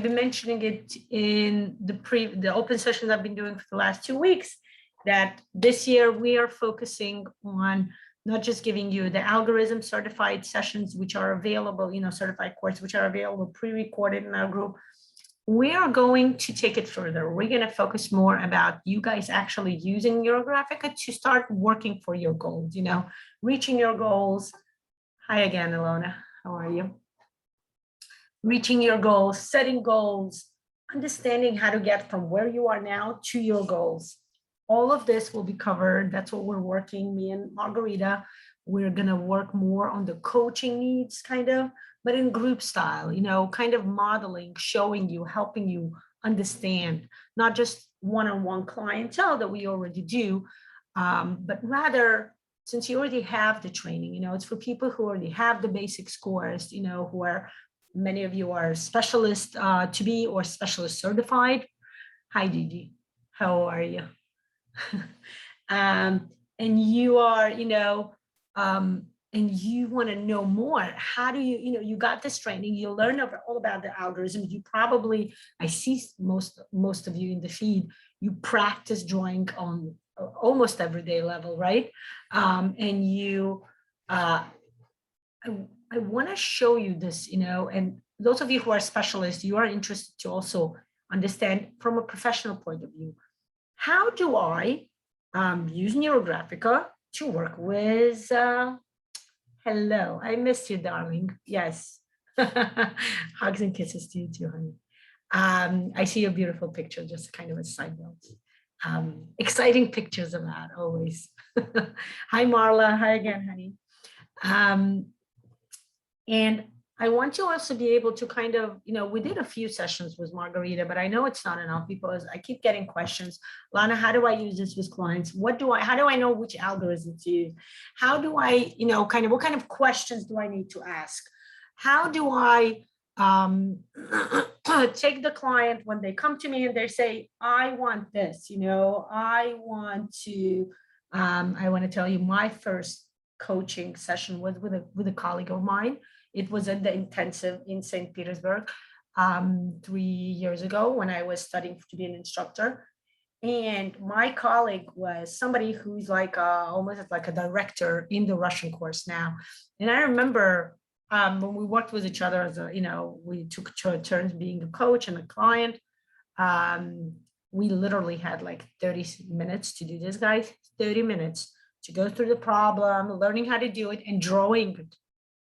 I've been mentioning it in the open sessions I've been doing for the last 2 weeks, that this year we are focusing on not just giving you the algorithm certified sessions, which are available, certified courses, which are available pre-recorded in our group. We are going to take it further. We're going to focus more about you guys actually using Neurographica to start working for your goals, reaching your goals. Hi again, Lana. How are you? Reaching your goals, setting goals, understanding how to get from where you are now to your goals. All of this will be covered. That's what we're working, me and Margarita. We're going to work more on the coaching needs, but in group style, kind of modeling, showing you, helping you understand, not just one-on-one clientele that we already do, but rather, since you already have the training, it's for people who already have the basic scores, who are, many of you are specialists to be or specialist certified. Hi, Gigi. How are you? And you are, and you want to know more. How do you got this training, you learn all about the algorithm. You probably, I see most of you in the feed, you practice drawing on almost everyday level, right? And you, I want to show you this, and those of you who are specialists, you are interested to also understand from a professional point of view. How do I use Neurographica to work with, hello, I missed you, darling. Yes. Hugs and kisses to you too, honey. I see your beautiful picture, just kind of a side note. Exciting pictures of that, always. Hi, Marla. Hi again, honey. And I want you also be able to kind of, we did a few sessions with Margarita, but I know it's not enough because I keep getting questions. Lana, how do I use this with clients? How do I know which algorithm to use? How do I, what kind of questions do I need to ask? How do I take the client when they come to me and they say, I want this, I want to tell you my first coaching session was with a colleague of mine. It was at the intensive in St. Petersburg 3 years ago when I was studying to be an instructor. And my colleague was somebody who's like almost like a director in the Russian course now. And I remember when we worked with each other, as we took turns being a coach and a client. We literally had like 30 minutes to do this, guys, 30 minutes to go through the problem, learning how to do it and drawing it.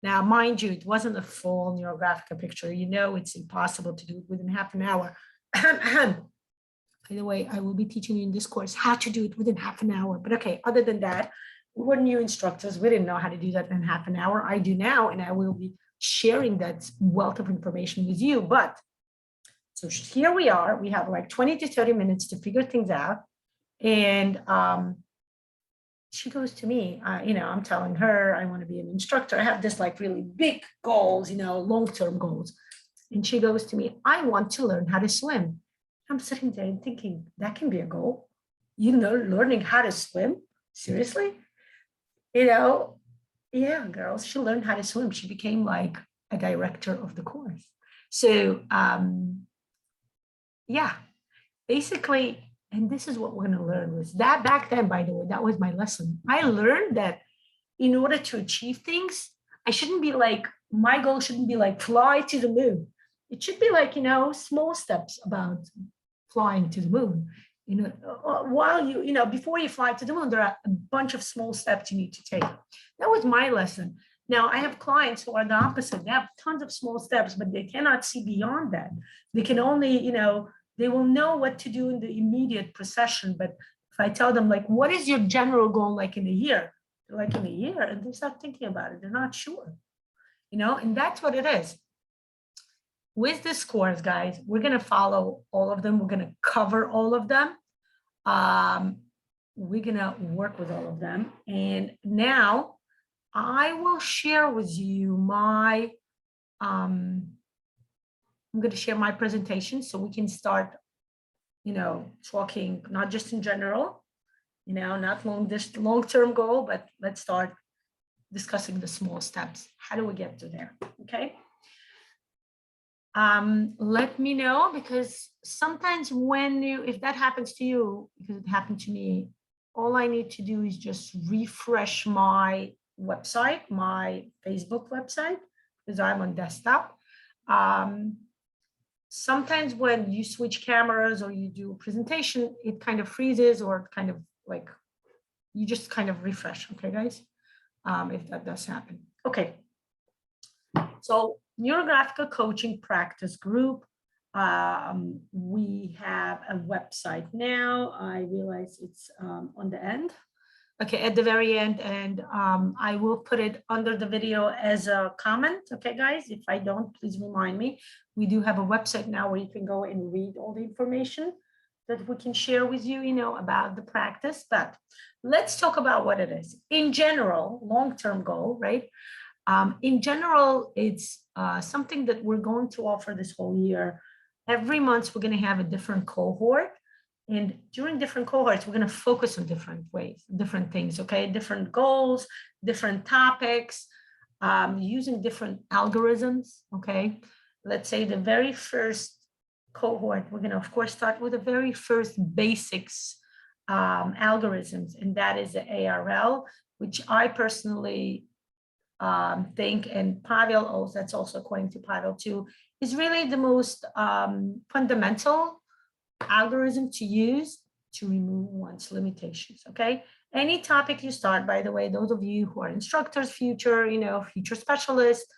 Now, mind you, it wasn't a full Neurographica picture. It's impossible to do it within half an hour. By the way, I will be teaching you in this course how to do it within half an hour. But okay, other than that, we were new instructors. We didn't know how to do that in half an hour. I do now, and I will be sharing that wealth of information with you. But so here we are. We have like 20 to 30 minutes to figure things out. And she goes to me, I'm telling her I want to be an instructor. I have this like really big goals, long-term goals. And she goes to me, I want to learn how to swim. I'm sitting there and thinking, that can be a goal. Learning how to swim? Seriously? Yeah, girls, she learned how to swim. She became like a director of the course. So, yeah, basically, and this is what we're going to learn was that back then, by the way, that was my lesson. I learned that in order to achieve things, I shouldn't be like, my goal shouldn't be like fly to the moon. It should be like, small steps about flying to the moon. While before you fly to the moon, there are a bunch of small steps you need to take. That was my lesson. Now, I have clients who are the opposite. They have tons of small steps, but they cannot see beyond that. They can only, they will know what to do in the immediate procession. But if I tell them, like, what is your general goal like in a year? They're like, in a year, and they start thinking about it. They're not sure, and that's what it is. With this course, guys, we're going to follow all of them. We're going to cover all of them. We're going to work with all of them. And now I will share with you my, I'm going to share my presentation so we can start, talking not just in general, not long-term goal, but let's start discussing the small steps. How do we get to there? Okay. Let me know, because sometimes if that happens to you, because it happened to me, all I need to do is just refresh my website, my Facebook website, because I'm on desktop. Sometimes when you switch cameras or you do a presentation, it kind of freezes, or kind of like, you just kind of refresh, okay, guys? If that does happen. Okay. So Neurographica Coaching Practice Group. We have a website now. I realize it's on the end. Okay, at the very end, and I will put it under the video as a comment. Okay, guys, if I don't, please remind me. We do have a website now where you can go and read all the information that we can share with you, about the practice. But let's talk about what it is. In general, long-term goal, right? In general, it's something that we're going to offer this whole year. Every month, we're going to have a different cohort. And during different cohorts, we're going to focus on different ways, different things, okay? Different goals, different topics, using different algorithms, okay? Let's say the very first cohort, we're going to, of course, start with the very first basics algorithms, and that is the ARL, which I personally think, and Pavel, also, that's also according to Pavel too, is really the most fundamental algorithm to use to remove one's limitations. Okay, any topic you start, by the way, those of you who are instructors, future specialists,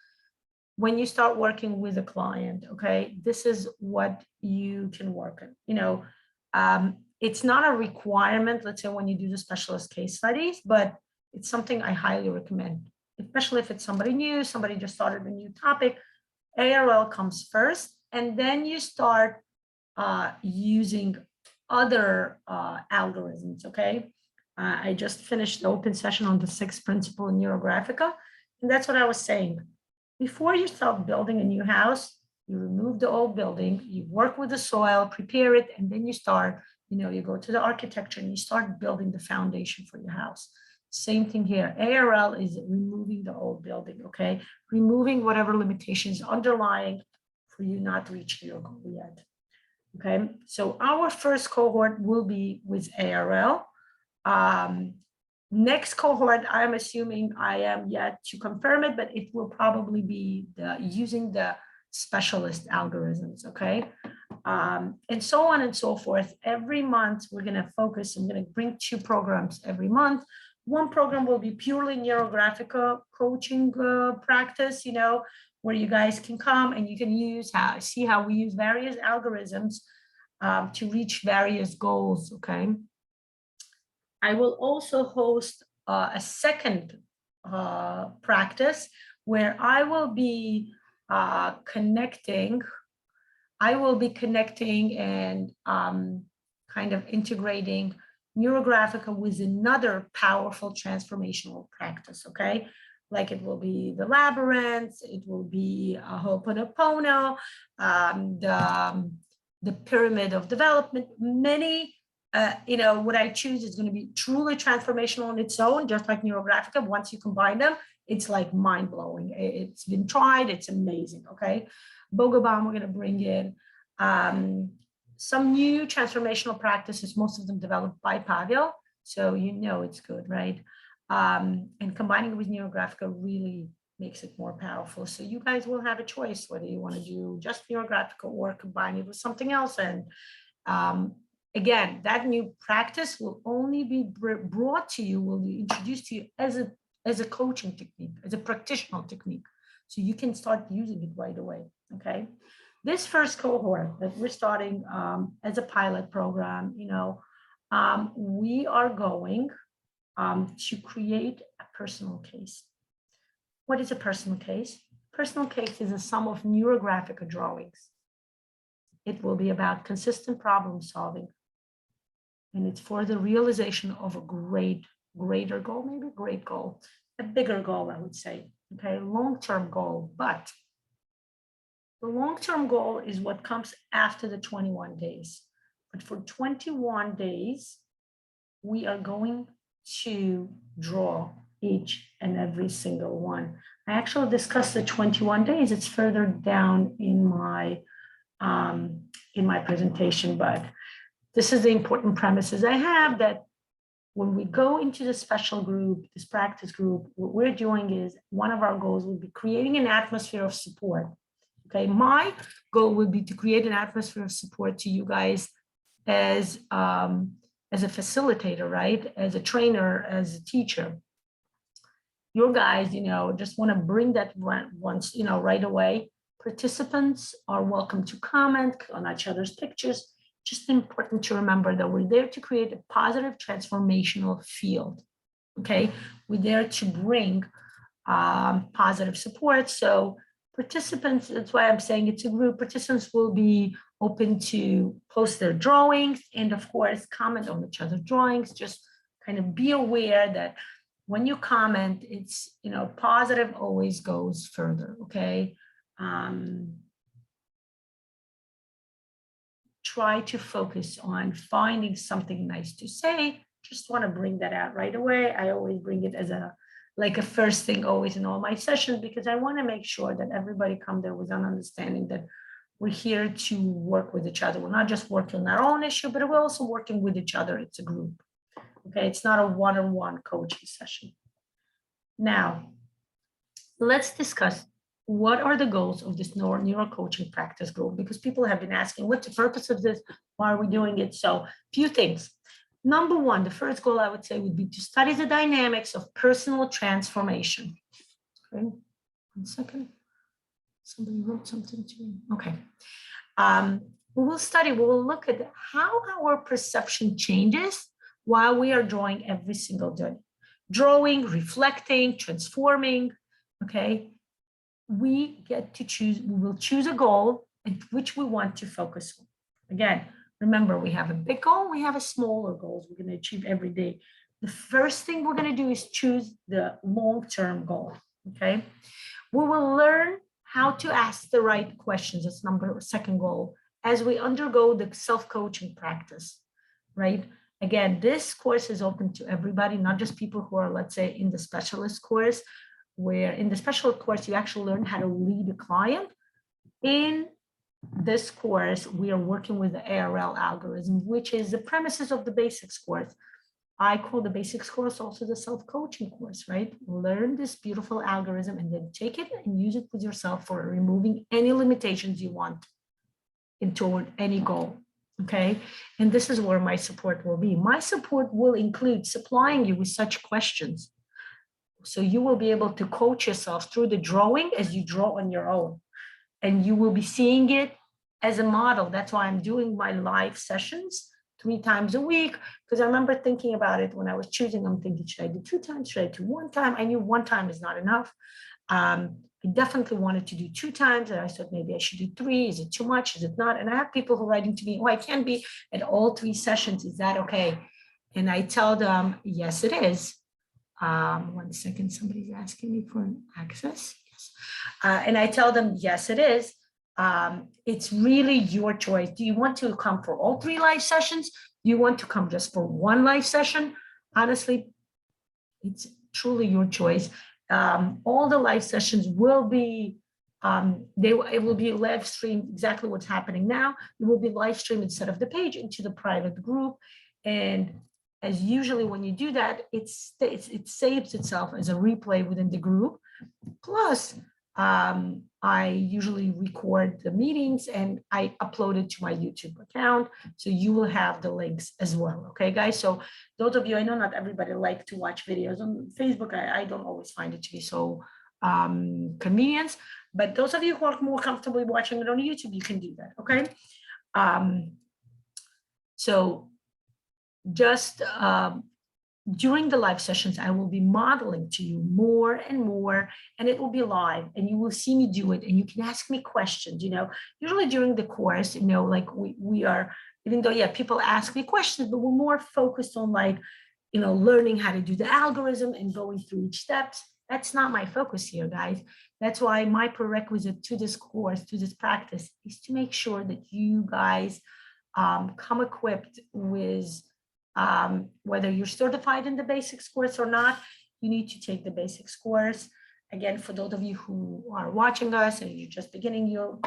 when you start working with a client, okay, this is what you can work on. It's not a requirement, let's say, when you do the specialist case studies, but it's something I highly recommend, especially if it's somebody new, somebody just started a new topic. ARL comes first, and then you start using other algorithms, okay? I just finished the open session on the 6th principle in Neurographica, and that's what I was saying. Before you start building a new house, you remove the old building, you work with the soil, prepare it, and then you start, you go to the architecture and you start building the foundation for your house. Same thing here. ARL is removing the old building, okay? Removing whatever limitations underlying for you not to reach your goal yet. Okay, so our first cohort will be with ARL. Next cohort, I'm assuming, I am yet to confirm it, but it will probably be using the specialist algorithms, okay? And so on and so forth. Every month, we're going to focus. I'm going to bring 2 programs every month. One program will be purely Neurographic coaching practice, where you guys can come and you can see how we use various algorithms to reach various goals, okay? I will also host a second practice where I will be connecting and kind of integrating Neurographica with another powerful transformational practice, okay? Like it will be the labyrinth, it will be a Ho'oponopono, the pyramid of development. Many, what I choose is going to be truly transformational on its own, just like Neurographica. Once you combine them, it's like mind blowing. It's been tried, it's amazing, okay? Bogabam, we're going to bring in some new transformational practices, most of them developed by Pavel, so it's good, right? And combining it with Neurographica really makes it more powerful. So you guys will have a choice whether you want to do just Neurographica or combine it with something else. And again, that new practice will only be brought to you, will be introduced to you as a coaching technique, as a practitioner technique. So you can start using it right away, okay? This first cohort that we're starting as a pilot program, we are going to create a personal case. What is a personal case? Personal case is a sum of Neurographic drawings. It will be about consistent problem solving. And it's for the realization of a greater goal, maybe a great goal, a bigger goal, I would say, okay, long-term goal. But the long-term goal is what comes after the 21 days. But for 21 days, we are going to draw each and every single one. I actually discussed the 21 days. It's further down in my presentation, but this is the important premises I have, that when we go into the special group, this practice group, what we're doing is, one of our goals will be creating an atmosphere of support. Okay, my goal would be to create an atmosphere of support to you guys as a facilitator, right? As a trainer, as a teacher. Your guys, just want to bring that once, right away. Participants are welcome to comment on each other's pictures. Just important to remember that we're there to create a positive transformational field. Okay, we're there to bring positive support. So participants, that's why I'm saying it's a group. Participants will be open to post their drawings and, of course, comment on each other's drawings. Just kind of be aware that when you comment, it's, positive always goes further. Okay. Try to focus on finding something nice to say. Just want to bring that out right away. I always bring it as a first thing always in all my sessions, because I want to make sure that everybody come there with an understanding that we're here to work with each other. We're not just working on our own issue, but we're also working with each other. It's a group. Okay, it's not a one-on-one coaching session. Now, let's discuss what are the goals of this NeuroCoaching practice group, because people have been asking, what's the purpose of this? Why are we doing it? So, few things. Number one, the first goal I would say would be to study the dynamics of personal transformation. Okay, 1 second. Somebody wrote something to me. Okay. We will look at how our perception changes while we are drawing every single day. Drawing, reflecting, transforming, okay? We get to choose, we will choose a goal in which we want to focus on. Again, remember, we have a big goal, we have a smaller goals we're going to achieve every day. The first thing we're going to do is choose the long-term goal, okay? We will learn how to ask the right questions. That's second goal, as we undergo the self-coaching practice, right? Again, this course is open to everybody, not just people who are, let's say, in the specialist course, where in the specialist course, you actually learn how to lead a client. In this course, we are working with the ARL algorithm, which is the premises of the basics course. I call the basics course also the self-coaching course, right? Learn this beautiful algorithm and then take it and use it with yourself for removing any limitations you want toward any goal, okay? And this is where my support will be. My support will include supplying you with such questions. So you will be able to coach yourself through the drawing as you draw on your own. And you will be seeing it as a model. That's why I'm doing my live sessions 3 times a week, because I remember thinking about it when I was choosing. I'm thinking, should I do 2 times? Should I do 1 time? I knew 1 time is not enough. I definitely wanted to do 2 times, and I thought maybe I should do 3. Is it too much? Is it not? And I have people who are writing to me, oh, I can't be at all 3 sessions. Is that okay? And I tell them, yes, it is. 1 second, somebody's asking me for an access. Yes. And I tell them, yes, it is. It's really your choice. Do you want to come for all 3 live sessions? Do you want to come just for 1 live session? Honestly, it's truly your choice. All the live sessions will be, it will be live streamed, exactly what's happening now. It will be live streamed instead of the page into the private group. And as usually when you do that, it saves itself as a replay within the group. Plus, I usually record the meetings and I upload it to my YouTube account. So you will have the links as well. Okay, guys. So those of you, I know not everybody like to watch videos on Facebook. I don't always find it to be so convenient, but those of you who are more comfortable watching it on YouTube, you can do that. Okay. So just during the live sessions, I will be modeling to you more and more, and it will be live, and you will see me do it, and you can ask me questions. Usually during the course, like we are, even though, yeah, people ask me questions, but we're more focused on learning how to do the algorithm and going through each steps. That's not my focus here, guys. That's why my prerequisite to this course, to this practice, is to make sure that you guys come equipped with whether you're certified in the basics course or not, you need to take the basics course. Again, for those of you who are watching us and you're just beginning your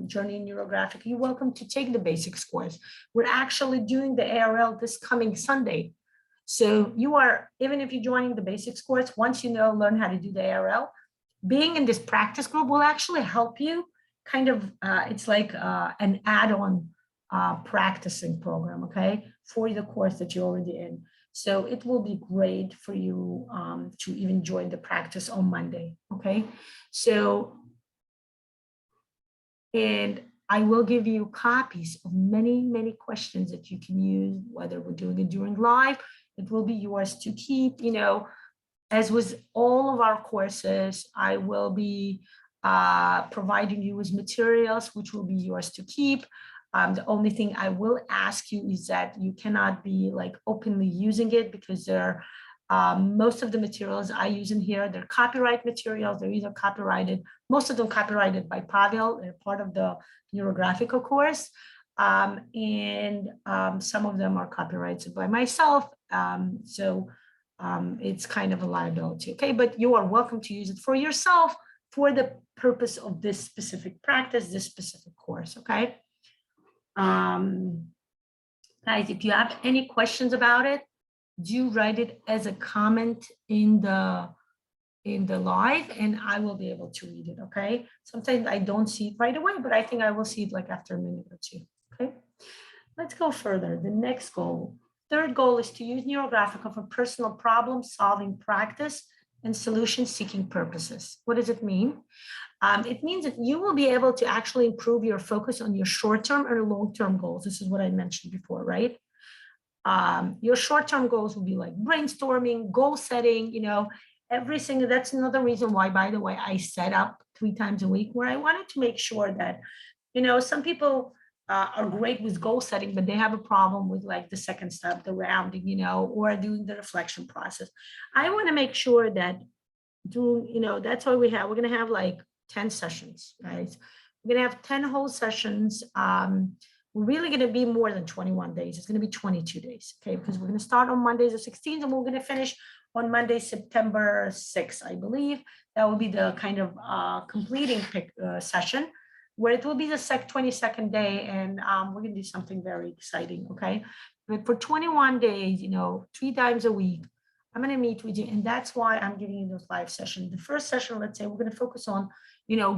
journey in NeuroGraphic, you're welcome to take the basics course. We're actually doing the ARL this coming Sunday. So you are, even if you're joining the basics course, once you learn how to do the ARL, being in this practice group will actually help you kind of, it's like an add-on practicing program, okay, for the course that you're already in. So it will be great for you to even join the practice on Monday, okay? So, and I will give you copies of many, many questions that you can use, whether we're doing it during live, it will be yours to keep, as with all of our courses, I will be providing you with materials, which will be yours to keep. The only thing I will ask you is that you cannot be like openly using it, because most of the materials I use in here, they're copyright materials. They're either copyrighted, most of them copyrighted by Pavel. They're part of the NeuroGraphica course. And some of them are copyrighted by myself. It's kind of a liability, okay? But you are welcome to use it for yourself for the purpose of this specific practice, this specific course, okay? Guys, if you have any questions about it, do write it as a comment in the live, and I will be able to read it, okay? Sometimes I don't see it right away, but I think I will see it like after a minute or two, okay? Let's go further. The next goal. Third goal is to use NeuroGraphica for personal problem-solving practice and solution-seeking purposes. What does it mean? It means that you will be able to actually improve your focus on your short-term or long-term goals. This is what I mentioned before, right? Your short-term goals will be like brainstorming, goal setting, every single, that's another reason why, by the way, I set up 3 times a week, where I wanted to make sure that, some people are great with goal setting, but they have a problem with like the second step, the rounding, or doing the reflection process. I want to make sure that that's why we're going to have like 10 sessions, right? We're going to have 10 whole sessions. We're really going to be more than 21 days. It's going to be 22 days, okay? Because we're going to start on Mondays the 16th, and we're going to finish on Monday, September 6th, I believe. That will be the kind of completing session, where it will be the 22nd day, and we're going to do something very exciting, okay? But for 21 days, 3 times a week, I'm going to meet with you, and that's why I'm giving you those live sessions. The first session, let's say, we're going to focus on,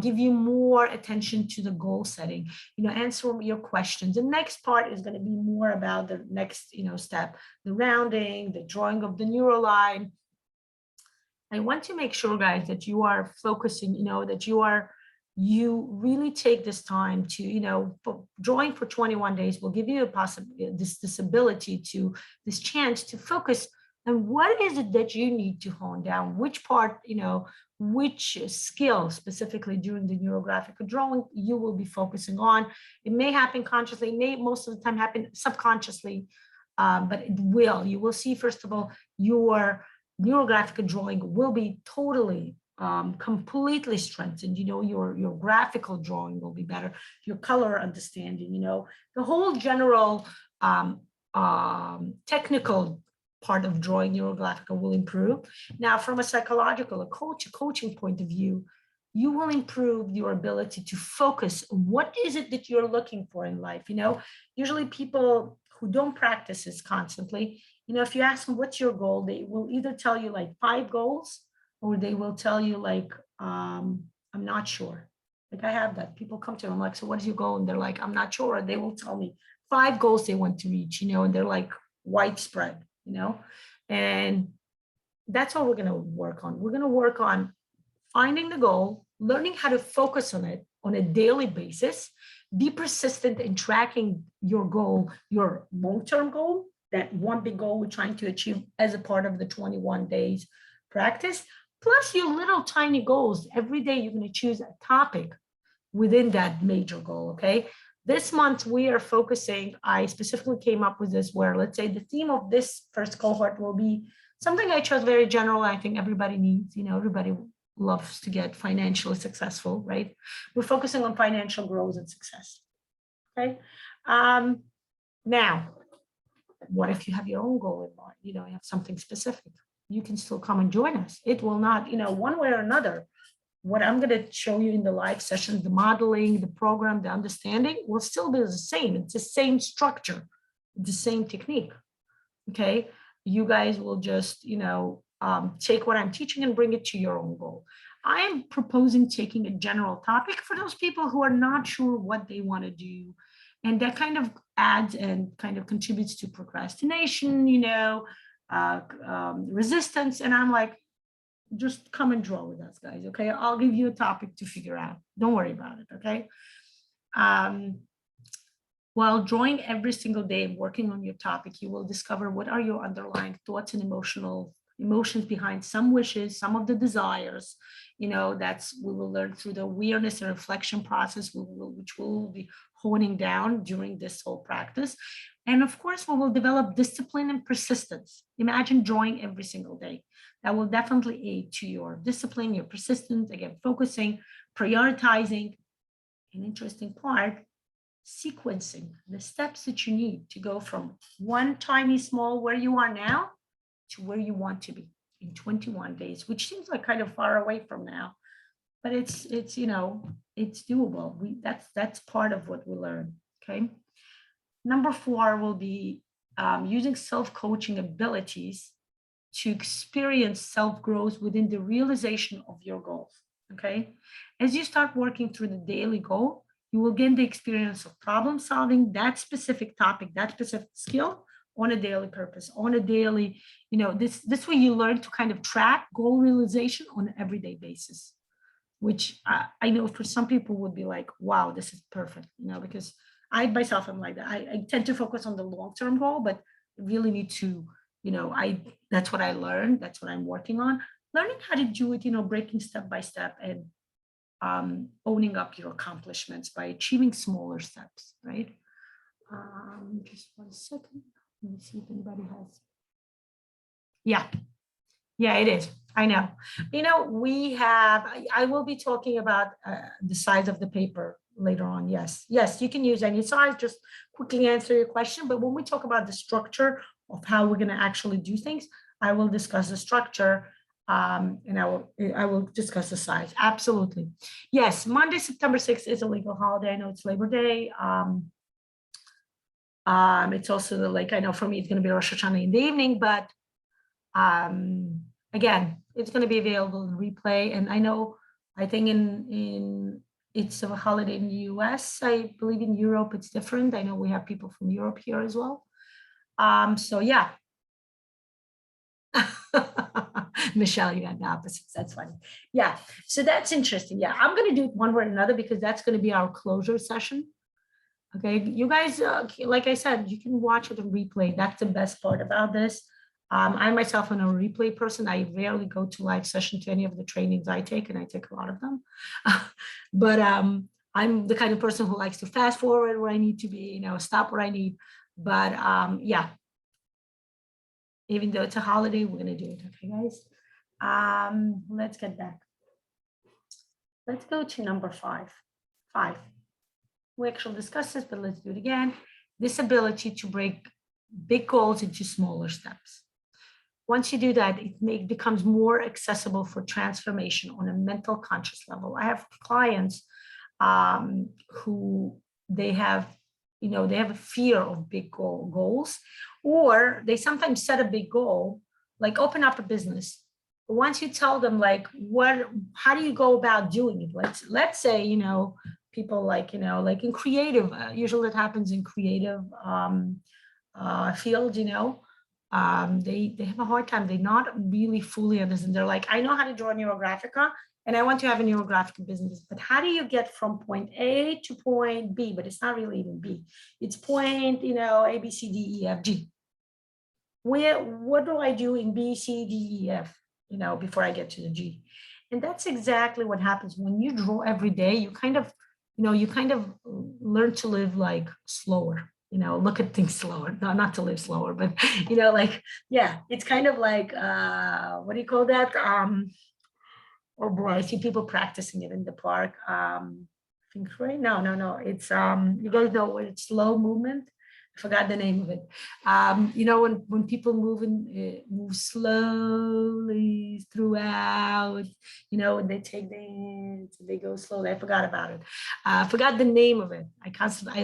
give you more attention to the goal setting, answer your questions. The next part is going to be more about the next, step, the rounding, the drawing of the neural line. I want to make sure, guys, that you are focusing, that you really take this time to, drawing for 21 days will give you this ability to, this chance to focus. And what is it that you need to hone down? Which part, which skill specifically during the neurographic drawing you will be focusing on? It may happen consciously, it may most of the time happen subconsciously, but it will. You will see, first of all, your neurographic drawing will be totally, completely strengthened. Your graphical drawing will be better. Your color understanding, the whole general technical part of drawing NeuroGraphica will improve. Now, from a psychological, a coaching point of view, you will improve your ability to focus on what is it that you're looking for in life. Usually people who don't practice this constantly, if you ask them what's your goal, they will either tell you like 5 goals, or they will tell you like, I'm not sure. Like I have that. People come to me, I'm like, so what is your goal? And they're like, I'm not sure. And they will tell me 5 goals they want to reach, and they're like widespread. And that's what we're going to work on. We're going to work on finding the goal, learning how to focus on it on a daily basis, be persistent in tracking your goal, your long-term goal, that one big goal we're trying to achieve as a part of the 21 days practice, plus your little tiny goals. Every day you're going to choose a topic within that major goal, okay? This month, we are focusing, I specifically came up with this where, let's say the theme of this first cohort will be something I chose very general. I think everybody needs, everybody loves to get financially successful, right? We're focusing on financial growth and success, okay? Now, what if you have your own goal in mind? You have something specific. you can still come and join us. It will not, one way or another, what I'm going to show you in the live session, the modeling, the program, the understanding will still be the same. It's the same structure, the same technique. Okay. You guys will just, take what I'm teaching and bring it to your own goal. I am proposing taking a general topic for those people who are not sure what they want to do. And that kind of adds and kind of contributes to procrastination, resistance. And I'm like, just come and draw with us, guys. Okay. I'll give you a topic to figure out. Don't worry about it. Okay. While drawing every single day and working on your topic, you will discover what are your underlying thoughts and emotions behind some wishes, some of the desires. We will learn through the awareness and reflection process, which we'll be honing down during this whole practice. And of course, we will develop discipline and persistence. Imagine drawing every single day. That will definitely aid to your discipline, your persistence, again, focusing, prioritizing. An interesting part, sequencing the steps that you need to go from one tiny small where you are now to where you want to be in 21 days, which seems like kind of far away from now, but it's doable. That's part of what we learn. Okay. Number 4 will be using self-coaching abilities to experience self-growth within the realization of your goals. Okay. As you start working through the daily goal, you will gain the experience of problem solving that specific topic, that specific skill on a daily purpose, on a daily, this way you learn to kind of track goal realization on an everyday basis, which I know for some people would be like, wow, this is perfect, because I myself am like that. I tend to focus on the long-term goal, but really need to, that's what I learned. That's what I'm working on. Learning how to do it, breaking step by step and owning up your accomplishments by achieving smaller steps, right? Just 1 second. Let me see if anybody has. Yeah, it is. I know. I will be talking about the size of the paper later on. Yes, you can use any size, just quickly answer your question. But when we talk about the structure of how we're going to actually do things, I will discuss the structure and I will discuss the size. Absolutely. Yes, Monday, September 6th is a legal holiday. I know it's Labor Day. It's also I know for me, it's going to be Rosh Hashanah in the evening, but again, it's going to be available in replay. And I think it's a holiday in the US. I believe in Europe, it's different. I know we have people from Europe here as well. So yeah. Michelle, you got the opposites. That's funny. Yeah. So that's interesting. Yeah. I'm going to do it one way or another because that's going to be our closure session. Okay. You guys, like I said, you can watch it on replay. That's the best part about this. I myself am a replay person. I rarely go to live session to any of the trainings I take, and I take a lot of them. But I'm the kind of person who likes to fast forward where I need to be, stop where I need. But yeah, even though it's a holiday, we're going to do it. Okay, guys. Let's get back. Let's go to number 5. We actually discussed this, but let's do it again. This ability to break big goals into smaller steps. Once you do that, it becomes more accessible for transformation on a mental conscious level. I have clients who they have a fear of big goals, or they sometimes set a big goal, like open up a business. But once you tell them how do you go about doing it? Let's say, people like in creative, usually it happens in creative field, they have a hard time. They're not really fully understand. They're like, I know how to draw NeuroGraphica and I want to have a NeuroGraphic business, but how do you get from point A to point B? But it's not really even B. It's point, A, B, C, D, E, F, G. What do I do in B, C, D, E, F, before I get to the G? And that's exactly what happens when you draw every day. You kind of learn to live slower. Look at things slower, not to live slower, but, it's kind of like, what do you call that? Oh boy, I see people practicing it in the park. I think, right? No. It's, you guys know what it's slow movement. forgot the name of it. When people move slowly throughout, and they take the hands, they go slowly. I forgot about it. Forgot the name of it. I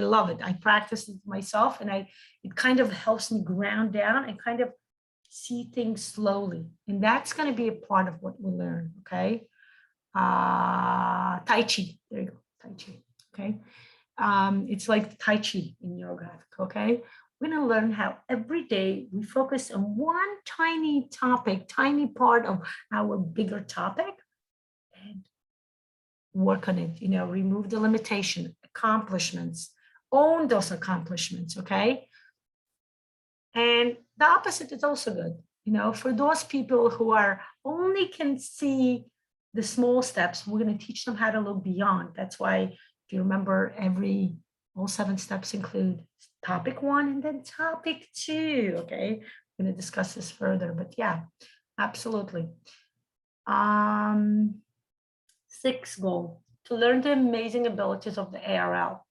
love it. I practice it myself, and it kind of helps me ground down and kind of see things slowly. And that's going to be a part of what we learn. Okay. Tai Chi. There you go. Tai Chi. Okay. It's like Tai Chi in NeuroGraphic, okay? We're gonna learn how every day we focus on one tiny topic, tiny part of our bigger topic, and work on it, remove the limitation, accomplishments, own those accomplishments, okay? And the opposite is also good, for those people who are only can see the small steps, we're gonna teach them how to look beyond. That's why, if you remember, all 7 steps include topic 1 and then topic 2. Okay, we're going to discuss this further, but yeah, absolutely. 6th goal, to learn the amazing abilities of the ARL,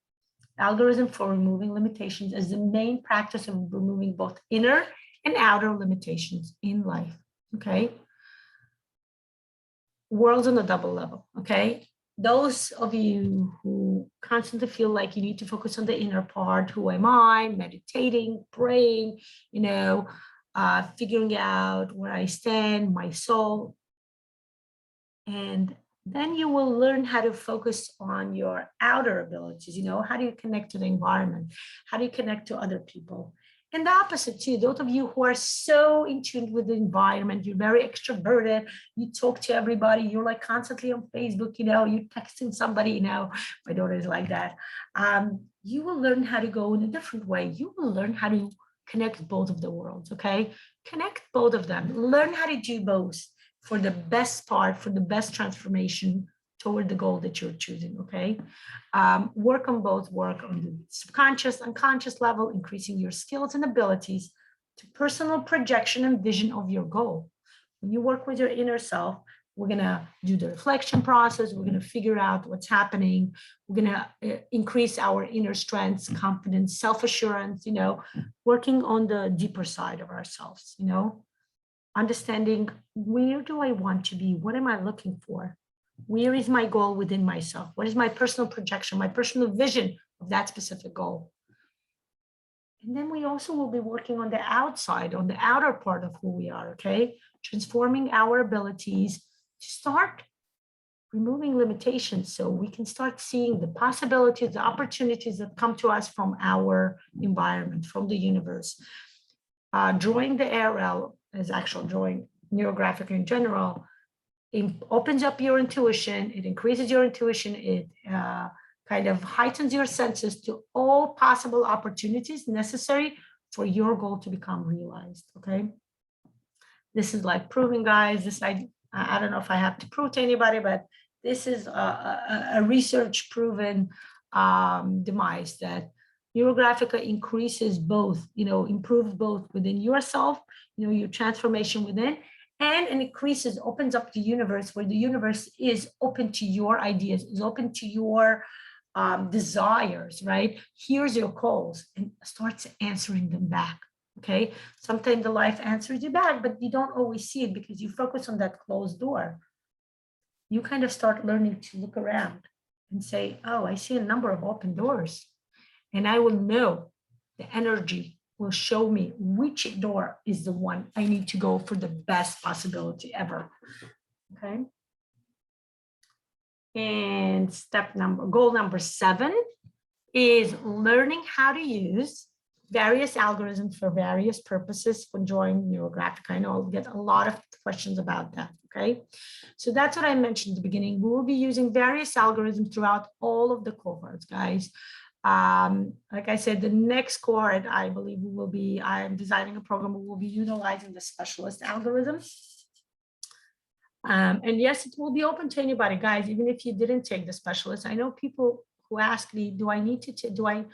algorithm for removing limitations, as the main practice of removing both inner and outer limitations in life. Okay, worlds on a double level. Okay, those of you who constantly feel like you need to focus on the inner part, who am I, meditating, praying, figuring out where I stand, my soul. And then you will learn how to focus on your outer abilities. How do you connect to the environment? How do you connect to other people? And the opposite too, those of you who are so in tune with the environment, you're very extroverted, you talk to everybody, you're like constantly on Facebook, you're texting somebody, my daughter is like that. You will learn how to go in a different way. You will learn how to connect both of the worlds, okay? Connect both of them, learn how to do both for the best part, for the best transformation toward the goal that you're choosing, okay? Work on both, work on the subconscious, unconscious level, increasing your skills and abilities to personal projection and vision of your goal. When you work with your inner self, we're gonna do the reflection process, we're gonna figure out what's happening, we're gonna increase our inner strengths, confidence, self-assurance, working on the deeper side of ourselves, understanding where do I want to be, what am I looking for? Where is my goal within myself? What is my personal projection, my personal vision of that specific goal? And then we also will be working on the outside, on the outer part of who we are, okay? Transforming our abilities to start removing limitations so we can start seeing the possibilities, the opportunities that come to us from our environment, from the universe. Drawing the ARL as actual drawing, NeuroGraphic in general, it opens up your intuition, it increases your intuition, it kind of heightens your senses to all possible opportunities necessary for your goal to become realized, okay? This is like proving, guys, this I don't know if I have to prove to anybody, but this is a research proven demise that NeuroGraphica increases both, improves both within yourself, your transformation within, and it increases, opens up the universe where the universe is open to your ideas, is open to your desires, right? Here's your calls and starts answering them back, okay? Sometimes the life answers you back, but you don't always see it because you focus on that closed door. You kind of start learning to look around and say, oh, I see a number of open doors. And I will know, the energy will show me which door is the one I need to go for the best possibility ever, okay? And goal number 7 is learning how to use various algorithms for various purposes for drawing NeuroGraphic. I know I'll get a lot of questions about that, okay? So that's what I mentioned at the beginning. We will be using various algorithms throughout all of the cohorts, guys. Like I said, the next cohort, I believe I'm designing a program where we'll be utilizing the specialist algorithm. And yes, it will be open to anybody, guys, even if you didn't take the specialist. I know people who ask me, do I need to, I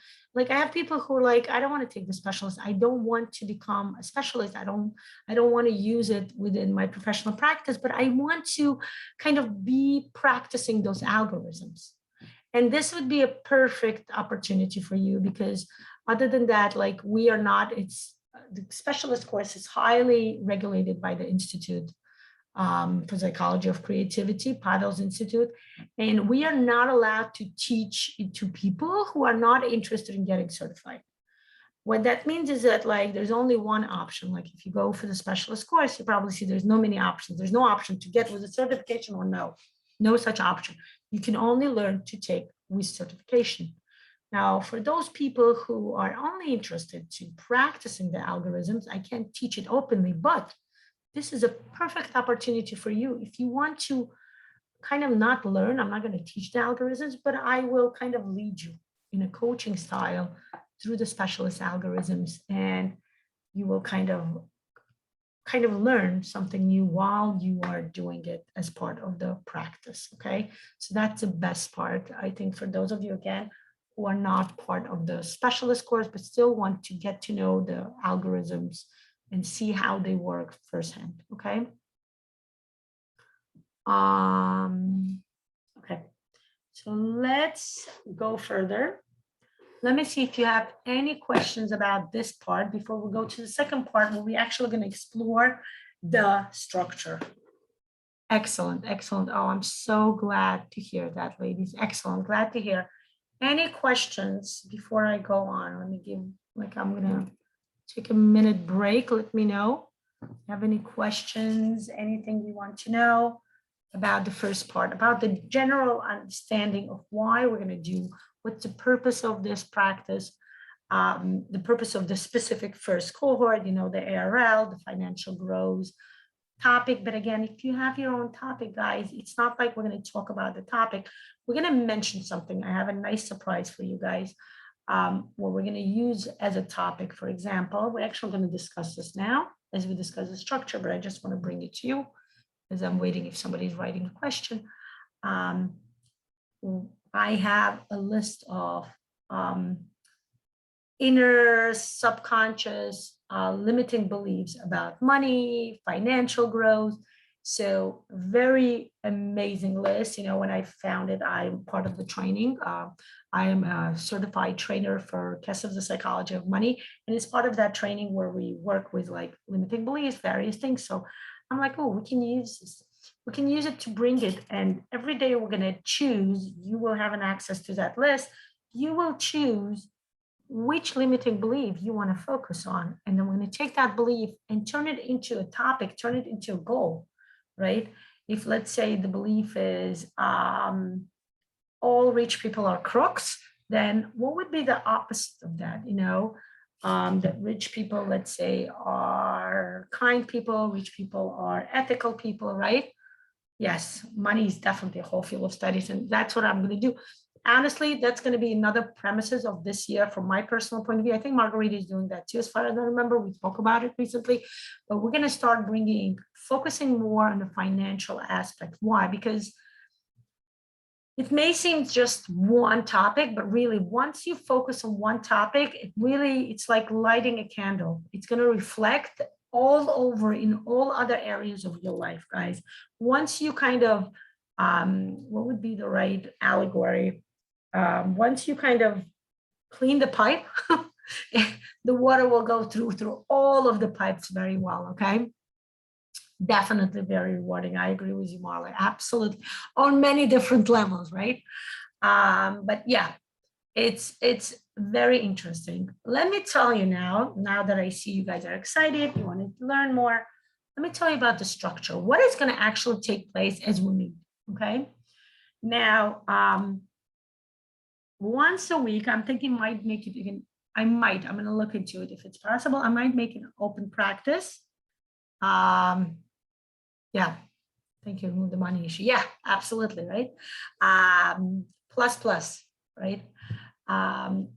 have people who are like, I don't want to take the specialist. I don't want to become a specialist. I don't want to use it within my professional practice, but I want to kind of be practicing those algorithms. And this would be a perfect opportunity for you because Other than that, like we are not, it's the specialist course is highly regulated by the Institute for Psychology of Creativity, Pavel's Institute, and we are not allowed to teach it to people who are not interested in getting certified. What that means is that like there's only one option. Like if you go for the specialist course, you probably see there's no many options. There's no option to get with a certification or no such option. You can only learn to take with certification. Now, for those people who are only interested in practicing the algorithms, I can't teach it openly, but this is a perfect opportunity for you. If you want to kind of not learn, I'm not going to teach the algorithms, but I will kind of lead you in a coaching style through the specialist algorithms, and you will kind of learn something new while you are doing it as part of the practice. Okay, so that's the best part, I think, for those of you again who are not part of the specialist course but still want to get to know the algorithms and see how they work firsthand. Okay. Okay, so let's go further. Let me see if you have any questions about this part before we go to the second part where we're actually going to explore the structure. Excellent, excellent. Oh, I'm so glad to hear that, ladies. Excellent, glad to hear. Any questions before I go on? Let me give, like, I'm going to take a minute break. Let me know. Have any questions, anything you want to know about the first part, about the general understanding of why we're going to do, what's the purpose of this practice, the purpose of the specific first cohort, you know, the ARL, the financial growth topic. But again, if you have your own topic, guys, it's not like we're going to talk about the topic. We're going to mention something. I have a nice surprise for you guys. What we're going to use as a topic, for example, we're actually going to discuss this now as we discuss the structure, but I just want to bring it to you as I'm waiting if somebody's writing a question. I have a list of inner subconscious limiting beliefs about money, financial growth. So very amazing list. You know, when I found it, I'm part of the training. I am a certified trainer for Test of the Psychology of Money. And it's part of that training where we work with like limiting beliefs, various things. So I'm like, oh, we can use this. We can use it to bring it. And every day we're going to choose, you will have an access to that list. You will choose which limiting belief you want to focus on. And then we're going to take that belief and turn it into a topic, turn it into a goal, right? If let's say the belief is all rich people are crooks, then what would be the opposite of that? You know, that rich people, let's say, are kind people, rich people are ethical people, right? Yes, money is definitely a whole field of studies, and that's what I'm going to do. Honestly, that's going to be another premises of this year from my personal point of view. I think Margarita is doing that too, as far as I remember. We spoke about it recently, but we're going to start focusing more on the financial aspect. Why? Because it may seem just one topic, but really once you focus on one topic, it's like lighting a candle. It's going to reflect all over in all other areas of your life, guys. Once you kind of, what would be the right allegory? Once you kind of clean the pipe, the water will go through all of the pipes very well, okay? Definitely very rewarding. I agree with you, Marla. Absolutely. On many different levels, right? But yeah, it's very interesting. Let me tell you now that I see you guys are excited, you want to learn more, let me tell you about the structure. What is going to actually take place as we meet, okay? Now, once a week, I'm thinking might make it again. I'm going to look into it if it's possible. I might make an open practice. Yeah, thank you. The money issue. Yeah, absolutely, right? Plus, right?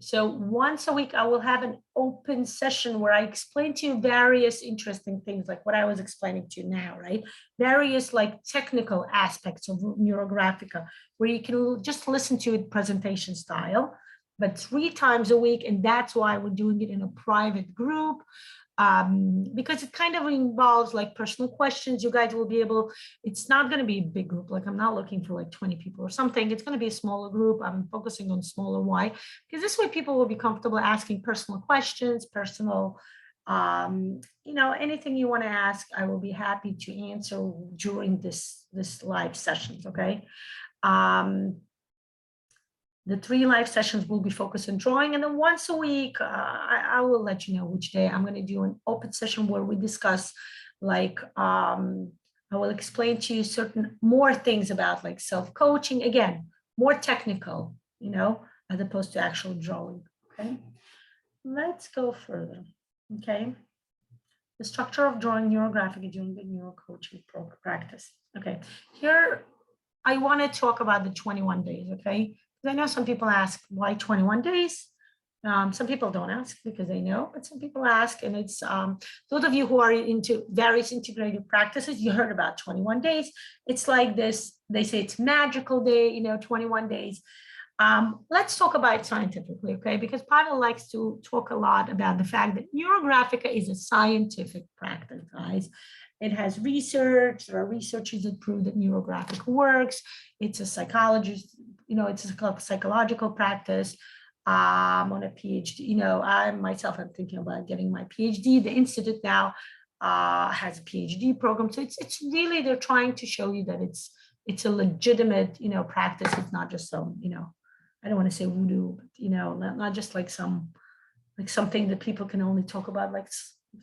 So once a week, I will have an open session where I explain to you various interesting things, like what I was explaining to you now, right? Various like technical aspects of Neurographica, where you can just listen to it presentation style, but 3 times a week. And that's why we're doing it in a private group. because it kind of involves like personal questions. You guys will be able, it's not going to be a big group. Like I'm not looking for like 20 people or something. It's going to be a smaller group. I'm focusing on smaller. Why? Because this way people will be comfortable asking personal questions, personal, anything you want to ask, I will be happy to answer during this live sessions. Okay. The 3 live sessions will be focused on drawing, and then once a week, I will let you know which day I'm going to do an open session where we discuss, like, I will explain to you certain more things about like self-coaching, again, more technical, as opposed to actual drawing. Okay, let's go further. Okay, the structure of drawing NeuroGraphic during the NeuroCoaching practice. Okay, here I want to talk about the 21 days. Okay. I know some people ask why 21 days. Some people don't ask because they know, but some people ask, and it's those of you who are into various integrated practices, you heard about 21 days. It's like this, they say it's magical day, 21 days. Let's talk about it scientifically, okay? Because Pavel likes to talk a lot about the fact that Neurographica is a scientific practice, guys. It has research. There are researchers that prove that Neurographic works. It's a psychologist, it's a psychological practice. On a PhD, I myself am thinking about getting my PhD. The institute now has a PhD program. So it's really, they're trying to show you that it's a legitimate, practice. It's not just some, I don't want to say voodoo, but, not just like something that people can only talk about, like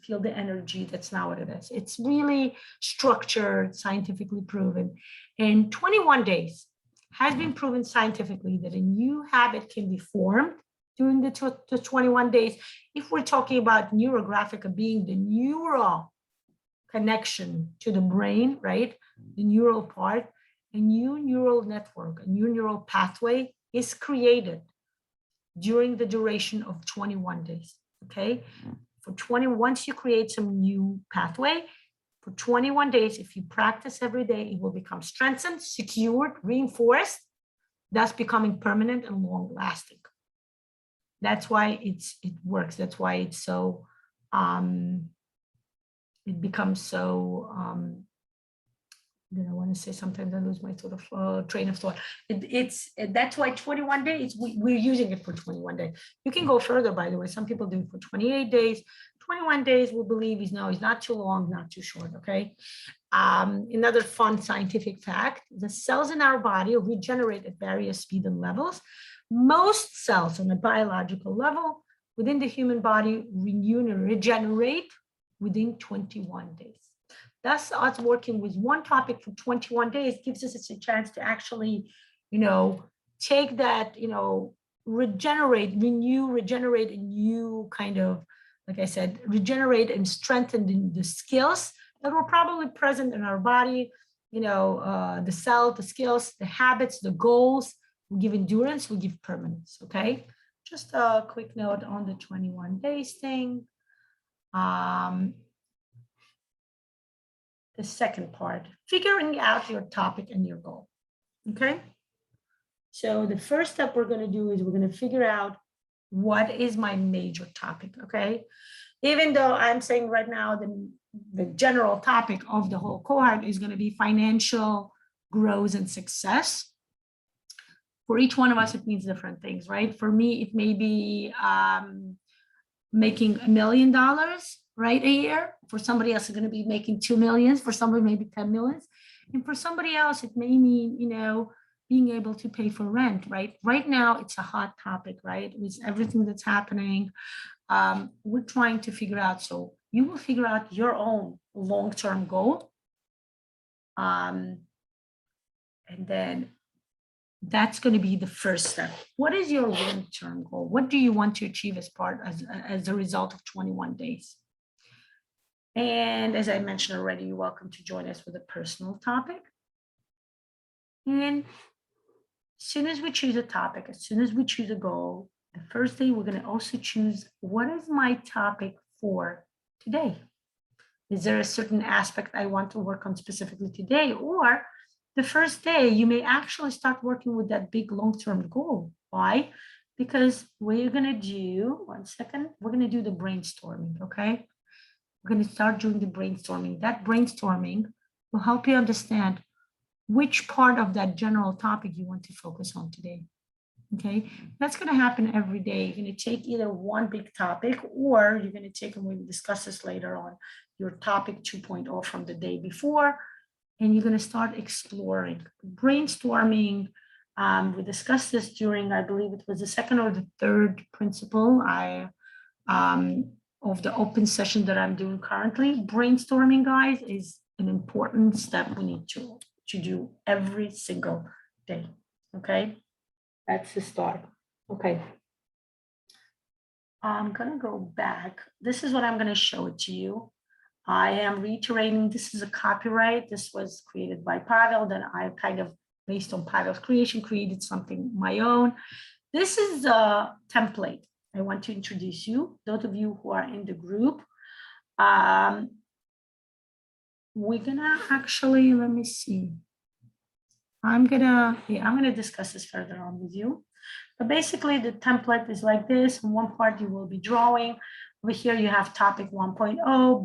feel the energy. That's not what it is. It's really structured, scientifically proven. In 21 days, has been proven scientifically that a new habit can be formed during the 21 days. If we're talking about Neurographica being the neural connection to the brain, right? The neural part, a new neural network, a new neural pathway is created during the duration of 21 days, okay? Once you create some new pathway, for 21 days, if you practice every day, it will become strengthened, secured, reinforced, thus becoming permanent and long lasting. That's why it works. That's why it's so, it becomes so, I want to say, sometimes I lose my sort of train of thought. That's why 21 days, we're using it for 21 days. You can go further, by the way. Some people do it for 28 days. 21 days, we believe is not too long, not too short, okay? Another fun scientific fact, the cells in our body regenerate at various speed and levels. Most cells on a biological level within the human body renew and regenerate within 21 days. Thus, us working with one topic for 21 days gives us a chance to actually, take that, regenerate a new kind of, like I said, regenerate and strengthen the skills that were probably present in our body, the cell, the skills, the habits, the goals. We give endurance, we give permanence, okay? Just a quick note on the 21 days thing. The second part, figuring out your topic and your goal, okay? So the first step we're going to do is we're going to figure out what is my major topic, okay? Even though I'm saying right now the general topic of the whole cohort is going to be financial growth and success. For each one of us, it means different things, right? For me, it may be making $1 million, right, a year. For somebody else, it's going to be making 2 million. For somebody, maybe 10 million. And for somebody else, it may mean, being able to pay for rent, right? Right now, it's a hot topic, right? With everything that's happening, we're trying to figure out. So you will figure out your own long-term goal. And then that's going to be the first step. What is your long-term goal? What do you want to achieve as a result of 21 days? And as I mentioned already, you're welcome to join us with a personal topic. And as soon as we choose a topic, as soon as we choose a goal, the first thing we're going to also choose, what is my topic for today? Is there a certain aspect I want to work on specifically today? Or the first day, you may actually start working with that big long-term goal. Why? Because we're going to do, one second, we're going to do the brainstorming, okay? we're going to start doing the brainstorming. That brainstorming will help you understand which part of that general topic you want to focus on today. Okay, that's going to happen every day. You're going to take either one big topic, or you're going to take, and we'll discuss this later on, your topic 2.0 from the day before, and you're going to start exploring, brainstorming. We discussed this during, I believe it was the second or the third principle of the open session that I'm doing currently. Brainstorming, guys, is an important step we need to do every single day. Okay. That's the start. Okay. I'm going to go back. This is what I'm going to show it to you. I am reiterating, this is a copyright. This was created by Pavel. Then I kind of, based on Pavel's creation, created something my own. This is a template. I want to introduce you, those of you who are in the group. We're going to actually, let me see. I'm gonna discuss this further on with you. But basically the template is like this. In one part you will be drawing. Over here you have topic 1.0,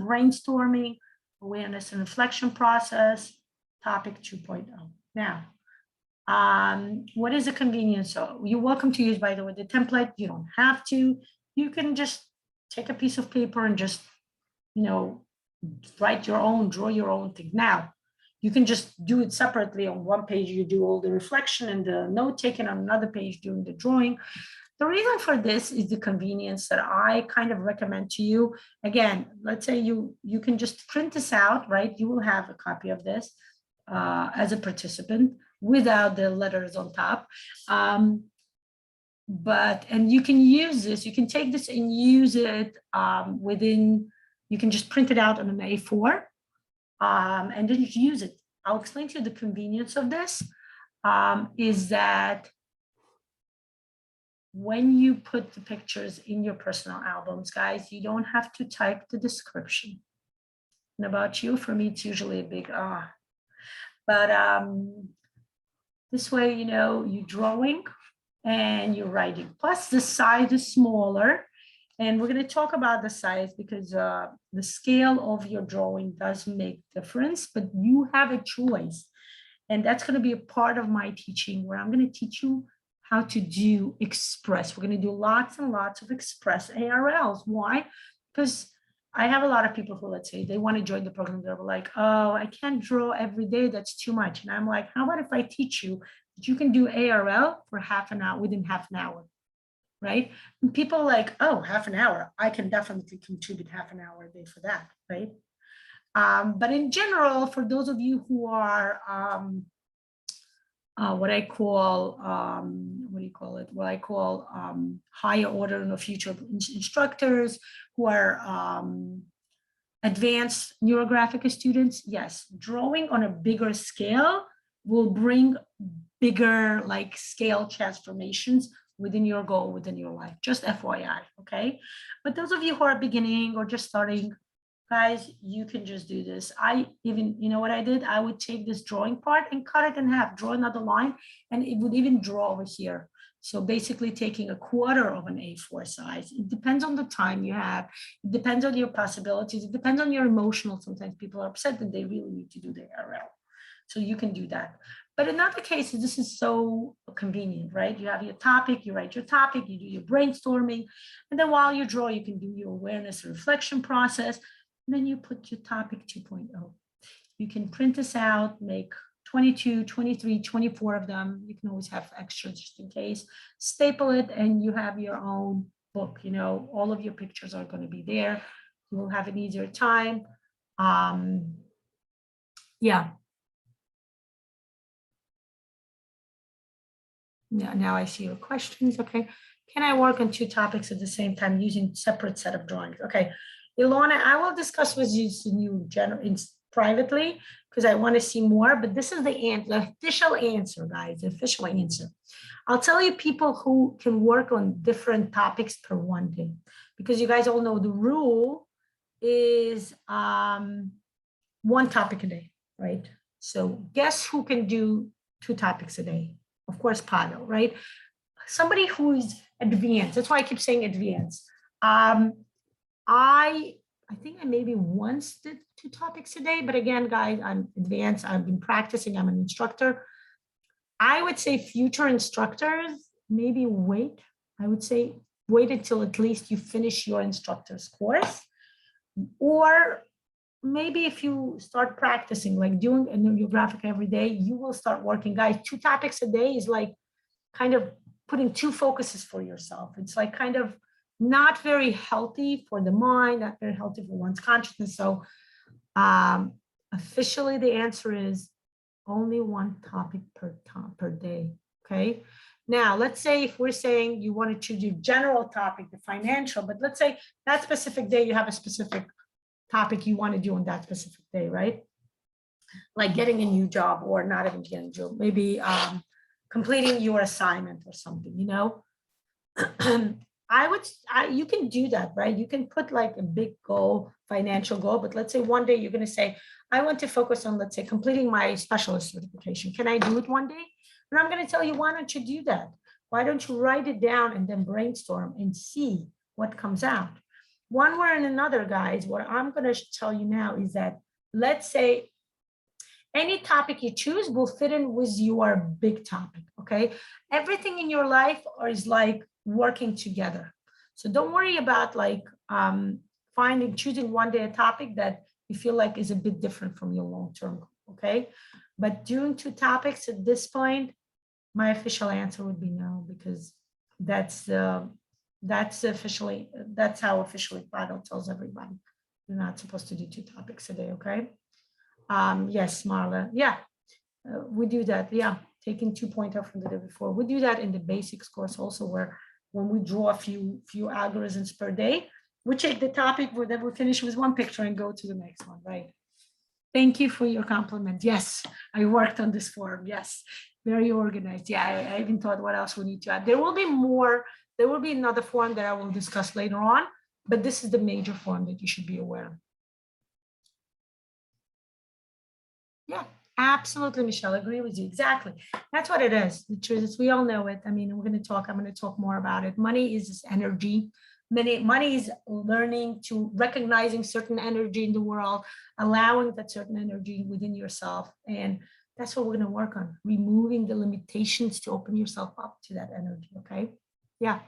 brainstorming, awareness and reflection process, topic 2.0. Now, what is the convenience? So you're welcome to use, by the way, the template. You don't have to. You can just take a piece of paper and just, write your own, draw your own thing. Now, you can just do it separately. On one page, you do all the reflection and the note taken, on another page doing the drawing. The reason for this is the convenience that I kind of recommend to you. Again, let's say you can just print this out, right? You will have a copy of this as a participant without the letters on top. And you can use this, you can take this and use it you can just print it out on an A4. And then you use it. I'll explain to you the convenience of this is that when you put the pictures in your personal albums, guys, you don't have to type the description. And about you, for me, it's usually a big But this way, you're drawing and you're writing. Plus, the size is smaller. And we're going to talk about the size because the scale of your drawing does make difference, but you have a choice. And that's going to be a part of my teaching, where I'm going to teach you how to do express. We're going to do lots and lots of express ARLs. Why? Because I have a lot of people who, let's say, they want to join the program. They're like, oh, I can't draw every day. That's too much. And I'm like, how about if I teach you that you can do ARL for half an hour, within half an hour? Right? And people are like, oh, half an hour. I can definitely contribute half an hour a day for that, right? But in general, for those of you who are what I call higher order and future instructors who are advanced NeuroGraphic students, yes, drawing on a bigger scale will bring bigger scale transformations within your goal, within your life, just FYI, okay? But those of you who are beginning or just starting, guys, you can just do this. I even, you know what I did? I would take this drawing part and cut it in half, draw another line, and it would even draw over here. So basically taking a quarter of an A4 size. It depends on the time you have. It depends on your possibilities. It depends on your emotional. Sometimes people are upset that they really need to do the RL. So you can do that. But in other cases, this is so convenient, right? You have your topic, you write your topic, you do your brainstorming, and then while you draw, you can do your awareness and reflection process, and then you put your topic 2.0. You can print this out, make 22, 23, 24 of them. You can always have extras just in case. Staple it, and you have your own book. All of your pictures are going to be there. You will have an easier time. Yeah. Now I see your questions. Okay. Can I work on two topics at the same time using separate set of drawings? Okay. Ilona, I will discuss with you privately because I want to see more, but this is the official answer, guys, the official answer. I'll tell you people who can work on different topics per one day, because you guys all know the rule is one topic a day, right? So guess who can do 2 topics a day? Of course, Pavel, right? Somebody who is advanced. That's why I keep saying advanced. I I think I maybe once did 2 topics a day, but again, guys, I'm advanced. I've been practicing. I'm an instructor. I would say future instructors, maybe wait. I would say wait until at least you finish your instructor's course. Or maybe if you start practicing, like doing a NeuroGraphic every day, you will start working. Guys, 2 topics a day is like kind of putting 2 focuses for yourself. It's like kind of not very healthy for the mind, not very healthy for one's consciousness. So officially the answer is only 1 topic per day. Okay. Now, let's say if we're saying you want to choose your general topic, the financial, but let's say that specific day you have a specific topic you want to do on that specific day, right? Like getting a new job, or not even getting a job, maybe completing your assignment or something, you know. You can do that, right? You can put like a big goal, financial goal, but let's say one day you're going to say, I want to focus on, let's say, completing my specialist certification. Can I do it one day? And I'm going to tell you, why don't you do that? Why don't you write it down and then brainstorm and see what comes out? One way or another, guys, what I'm going to tell you now is that, let's say, any topic you choose will fit in with your big topic, okay? Everything in your life is like working together. So don't worry about like choosing one day a topic that you feel like is a bit different from your long-term goal, okay? But doing 2 topics at this point, my official answer would be no, because that's how officially Bible tells everybody. You're not supposed to do 2 topics a day, okay? Yes, Marla. Yeah, we do that. Yeah, taking 2.0 from the day before. We do that in the basics course also, where when we draw a few algorithms per day, we take the topic that we finish with 1 picture and go to the next one, right? Thank you for your compliment. Yes, I worked on this form. Yes, very organized. Yeah, I even thought what else we need to add. There will be more. There will be another form that I will discuss later on, but this is the major form that you should be aware of. Yeah, absolutely, Michelle. I agree with you. Exactly. That's what it is. The truth is, we all know it. I mean, I'm going to talk more about it. Money is this energy. Money is learning to recognizing certain energy in the world, allowing that certain energy within yourself. And that's what we're going to work on, removing the limitations to open yourself up to that energy. Okay. Yeah.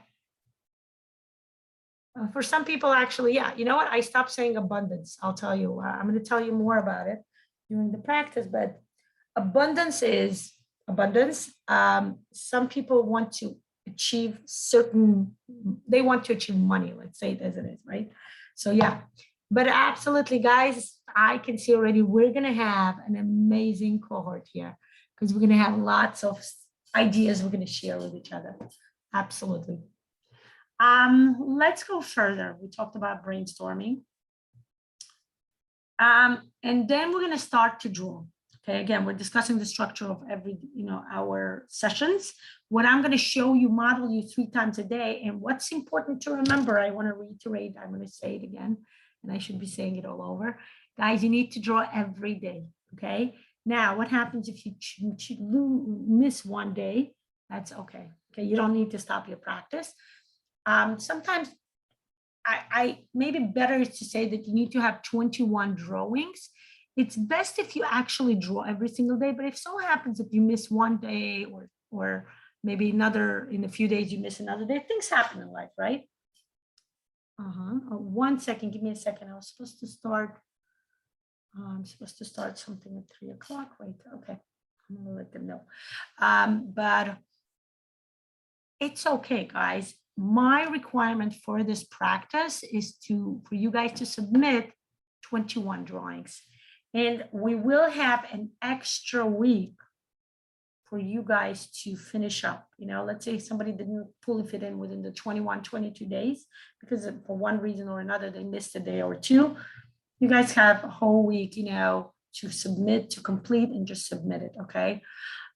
For some people, actually, yeah. You know what? I stopped saying abundance. I'll tell you. I'm going to tell you more about it during the practice, but abundance is abundance. Some people want to achieve they want to achieve money, let's say it as it is, right? So yeah, but absolutely, guys, I can see already we're going to have an amazing cohort here, because we're going to have lots of ideas we're going to share with each other. Absolutely. Let's go further. We talked about brainstorming. And then we're going to start to draw. Okay, again, we're discussing the structure of our sessions. What I'm going to show you, model you 3 times a day. And what's important to remember, I want to reiterate, I'm going to say it again, and I should be saying it all over. Guys, you need to draw every day. Okay. Now, what happens if you miss one day? That's okay. Okay. You don't need to stop your practice. Sometimes I maybe better is to say that you need to have 21 drawings. It's best if you actually draw every single day, but if so happens that you miss one day or maybe in a few days you miss another day, things happen in life, right? 1 second, give me a second. I'm supposed to start something at 3 o'clock. Wait, okay. I'm gonna let them know. But it's okay, guys. My requirement for this practice is for you guys to submit 21 drawings. And we will have an extra week for you guys to finish up. Let's say somebody didn't fully fit in within the 21, 22 days, because for one reason or another, they missed a day or 2. You guys have a whole week, to submit, to complete, and just submit it, okay?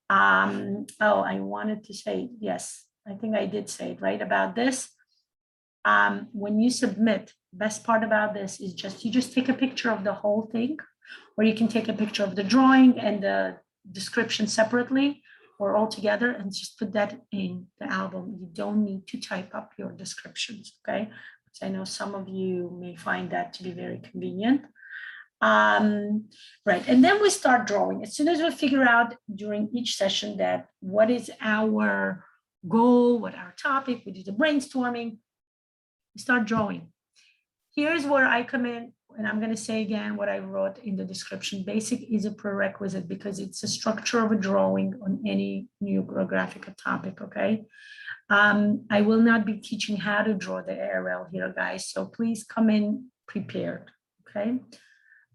I wanted to say, yes, I think I did say it right about this. When you submit, best part about this is you just take a picture of the whole thing, or you can take a picture of the drawing and the description separately or all together and just put that in the album. You don't need to type up your descriptions, okay? So I know some of you may find that to be very convenient. Right, and then we start drawing. As soon as we figure out during each session that what is our goal, what our topic, we do the brainstorming, we start drawing. Here's where I come in, and I'm going to say again what I wrote in the description. Basic is a prerequisite because it's a structure of a drawing on any Neurographic topic, okay? I will not be teaching how to draw the ARL here, guys, so please come in prepared, okay?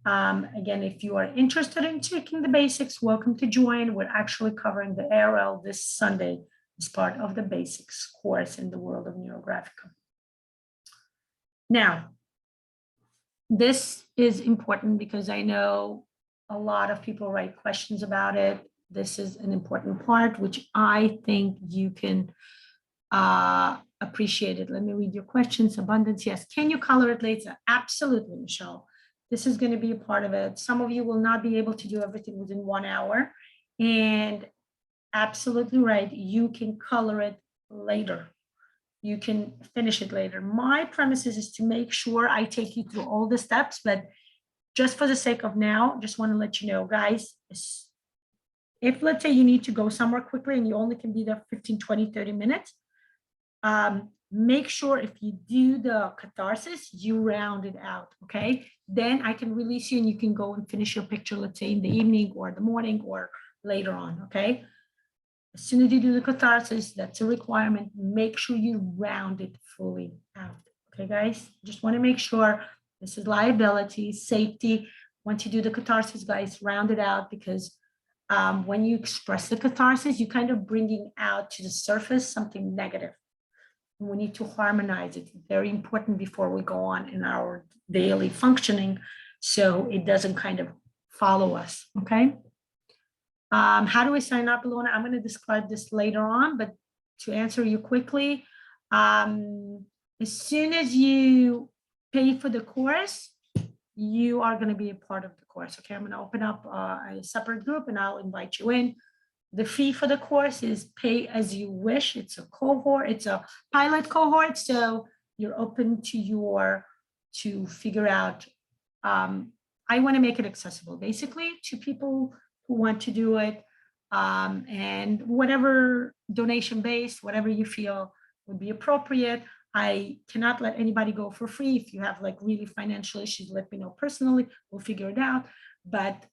Again, if you are interested in taking the basics, welcome to join. We're actually covering the ARL this Sunday as part of the basics course in the world of Neurographica. Now, this is important because I know a lot of people write questions about it. This is an important part, which I think you can appreciate it. Let me read your questions. Abundance, yes. Can you color it later? Absolutely, Michelle. This is going to be a part of it. Some of you will not be able to do everything within 1 hour. And absolutely right, you can color it later. You can finish it later. My premise is to make sure I take you through all the steps, but just for the sake of now, just want to let you know, guys, if let's say you need to go somewhere quickly and you only can be there 15, 20, 30 minutes, make sure if you do the catharsis, you round it out, okay? Then I can release you and you can go and finish your picture, let's say in the evening or the morning or later on, okay? As soon as you do the catharsis, that's a requirement. Make sure you round it fully out. Okay, guys? Just want to make sure this is liability, safety. Once you do the catharsis, guys, round it out because when you express the catharsis, you're kind of bringing out to the surface something negative. And we need to harmonize it. Very important before we go on in our daily functioning so it doesn't kind of follow us, okay? How do I sign up, Lana? I'm going to describe this later on, but to answer you quickly, as soon as you pay for the course, you are going to be a part of the course. Okay, I'm going to open up a separate group and I'll invite you in. The fee for the course is pay as you wish. It's a cohort, it's a pilot cohort, so you're open to figure out. I want to make it accessible, basically, to people who want to do it, and whatever donation based, whatever you feel would be appropriate. I cannot let anybody go for free. If you have like really financial issues, let me know personally, we'll figure it out. But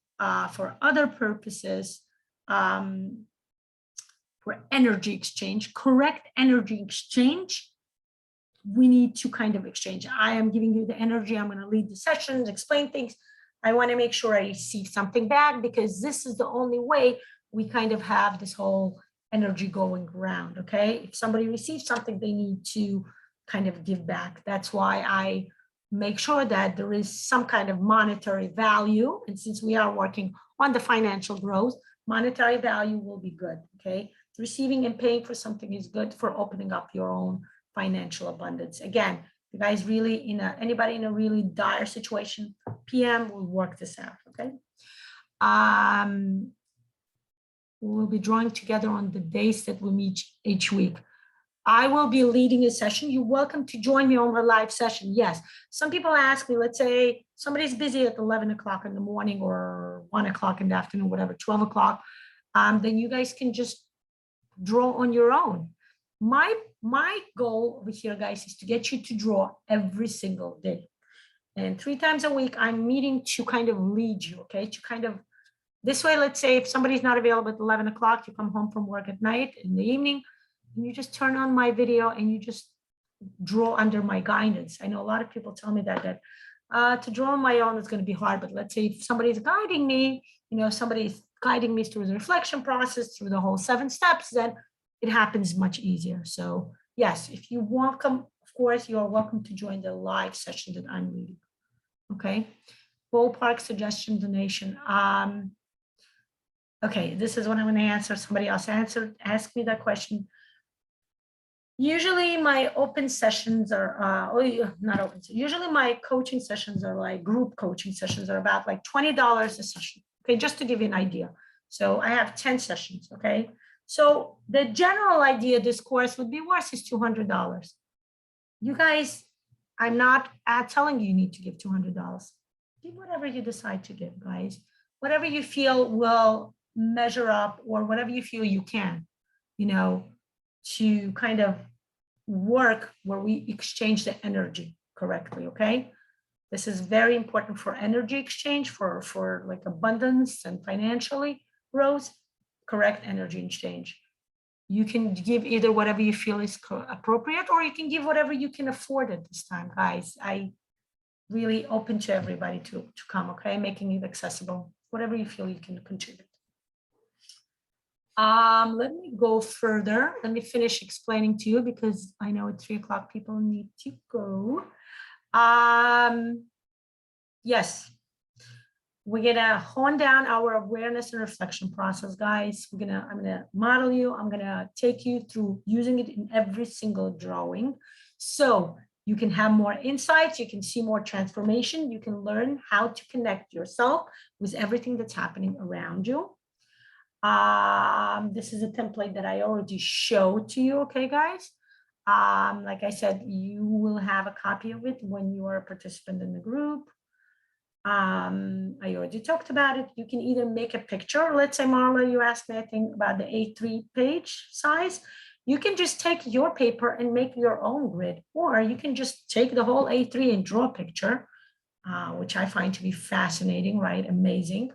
for other purposes, for energy exchange, correct energy exchange, we need to kind of exchange. I am giving you the energy, I'm going to lead the sessions, explain things. I want to make sure I receive something back because this is the only way we kind of have this whole energy going around, okay? If somebody receives something, they need to kind of give back. That's why I make sure that there is some kind of monetary value. And since we are working on the financial growth, monetary value will be good, okay? Receiving and paying for something is good for opening up your own financial abundance. Again, you guys really anybody in a really dire situation, PM will work this out, okay? We'll be drawing together on the days that we meet each week. I will be leading a session. You're welcome to join me on a live session. Yes, some people ask me, let's say somebody's busy at 11 o'clock in the morning or 1 o'clock in the afternoon, whatever, 12 o'clock, then you guys can just draw on your own. My goal over here, guys, is to get you to draw every single day. And 3 times a week, I'm meeting to kind of lead you, okay? To kind of, this way, let's say if somebody's not available at 11 o'clock, you come home from work at night, in the evening, and you just turn on my video and you just draw under my guidance. I know a lot of people tell me that to draw on my own is going to be hard, but let's say if somebody's guiding me, somebody's guiding me through the reflection process, through the whole 7 steps, then it happens much easier. So yes, if you welcome, of course, you are welcome to join the live session that I'm leading. Okay. Ballpark suggestion donation. Okay, this is what I'm going to answer. Somebody else asked me that question. Usually my open sessions are, not open. Usually my coaching sessions are like group coaching sessions are about like $20 a session. Okay, just to give you an idea. So I have 10 sessions. Okay. So the general idea of this course would be worth is $200. You guys, I'm not telling you need to give $200. Give whatever you decide to give, guys. Whatever you feel will measure up, or whatever you feel you can, to kind of work where we exchange the energy correctly, okay? This is very important for energy exchange, for like abundance and financially growth, correct energy exchange. You can give either whatever you feel is appropriate, or you can give whatever you can afford at this time, guys. I really open to everybody to come, okay? Making it accessible, whatever you feel you can contribute. Let me go further. Let me finish explaining to you, because I know at 3 o'clock people need to go. Yes, we're gonna hone down our awareness and reflection process, guys. I'm gonna model you. I'm gonna take you through using it in every single drawing, so you can have more insights, you can see more transformation, you can learn how to connect yourself with everything that's happening around you. This is a template that I already showed to you, okay, guys? Like I said, you will have a copy of it when you are a participant in the group. I already talked about it. You can either make a picture. Let's say, Marla, you asked me, I think, about the A3 page size. You can just take your paper and make your own grid, or you can just take the whole A3 and draw a picture, which I find to be fascinating, right? Amazing.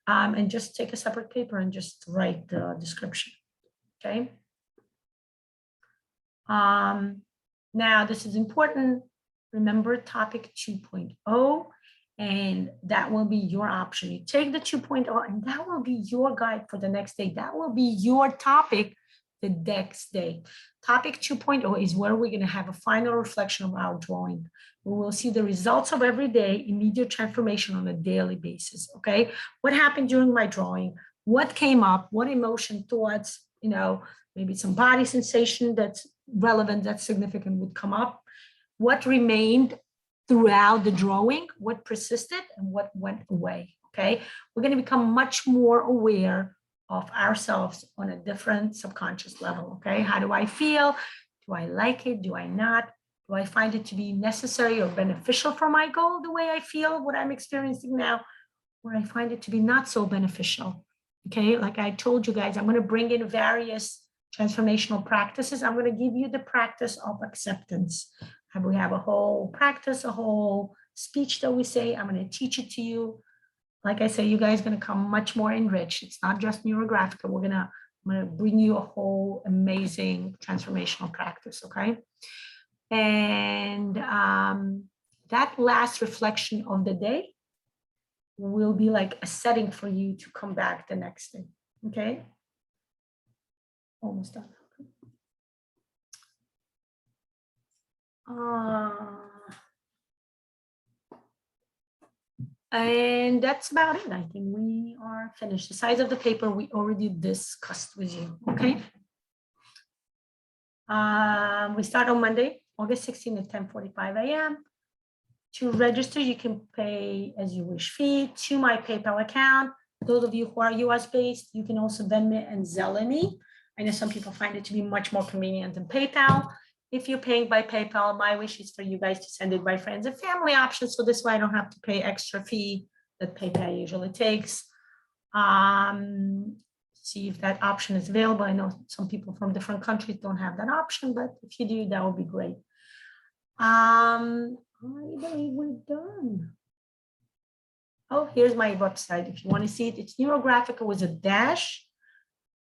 And just take a separate paper and just write the description, okay? Now, this is important. Remember topic 2.0, and that will be your option. You take the 2.0, and that will be your guide for the next day. That will be your topic the next day. Topic 2.0 is where we're going to have a final reflection of our drawing. We will see the results of every day, immediate transformation on a daily basis, okay? What happened during my drawing? What came up? What emotion, thoughts, maybe some body sensation that's relevant, that's significant would come up. What remained throughout the drawing, what persisted, and what went away, okay? We're going to become much more aware of ourselves on a different subconscious level, okay? How do I feel? Do I like it? Do I not? Do I find it to be necessary or beneficial for my goal, the way I feel, what I'm experiencing now, or I find it to be not so beneficial, okay? Like I told you guys, I'm going to bring in various transformational practices. I'm going to give you the practice of acceptance. We have a whole practice, a whole speech that we say. I'm going to teach it to you. Like I say, you guys are going to come much more enriched. It's not just Neurographica. I'm going to bring you a whole amazing transformational practice, okay? And that last reflection of the day will be like a setting for you to come back the next day, okay? Almost done. And that's about it. I think we are finished. The size of the paper we already discussed with you, okay? We start on Monday, August 16th at 10:45 a.m. To register, you can pay as you wish fee to my PayPal account. Those of you who are US based, you can also Venmo and Zelle me. I know some people find it to be much more convenient than PayPal. If you're paying by PayPal, my wish is for you guys to send it by friends and family options. So this way I don't have to pay extra fee that PayPal usually takes. See if that option is available. I know some people from different countries don't have that option, but if you do, that would be great. I believe we're done. Oh, here's my website. If you want to see it, it's Neurographica with a dash.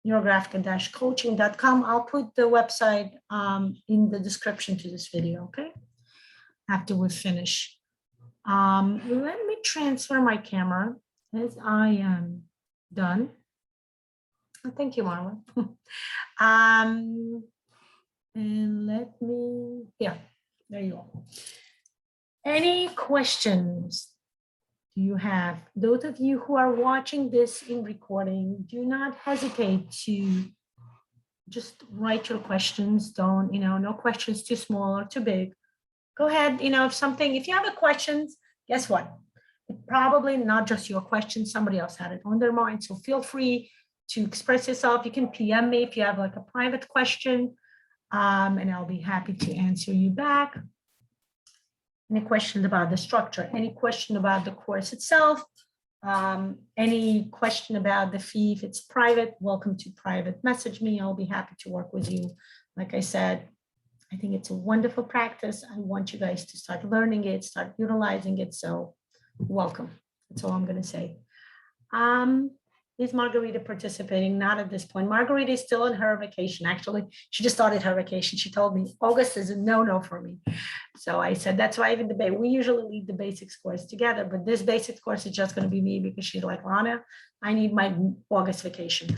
NeuroGraphic-coaching.com. I'll put the website in the description to this video, okay? After we finish. Let me transfer my camera as I am done. Oh, thank you, Marla. And let me, yeah, there you go. Any questions do you have? Those of you who are watching this in recording, do not hesitate to just write your questions. Don't, no questions too small or too big. Go ahead, if you have a question, guess what? It's probably not just your question, somebody else had it on their mind. So feel free to express yourself. You can PM me if you have like a private question, and I'll be happy to answer you back. Any questions about the structure? Any question about the course itself? Any question about the fee? If it's private, welcome to private message me. I'll be happy to work with you. Like I said, I think it's a wonderful practice. I want you guys to start learning it, start utilizing it. So welcome. That's all I'm going to say. Is Margarita participating? Not at this point. Margarita is still on her vacation. Actually, she just started her vacation. She told me August is a no-no for me. So I said, that's why even we usually lead the basics course together, but this basics course is just going to be me because she's like, Lana, I need my August vacation.